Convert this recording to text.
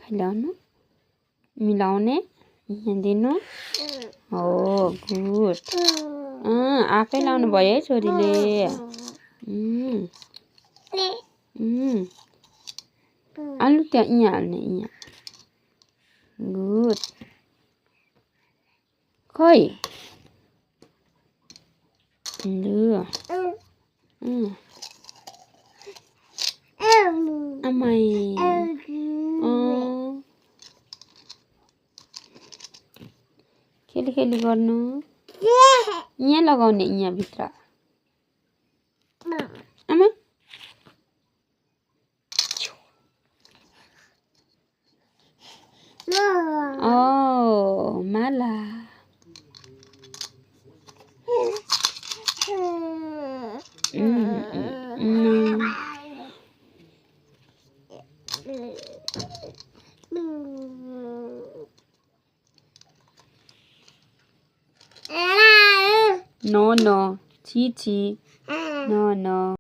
फैलाउनु मिलाउने यहाँ दिनु हो गुड आफै लाउनु भयो है छोरीले आलु त्यहाँ यहाँ हाल्ने यहाँ गुड खै लु आमाई खेली खेली गर्नु यहाँ लगाउने यहाँ भित्र आमा ओ माला No, no. Chi chi. No, no.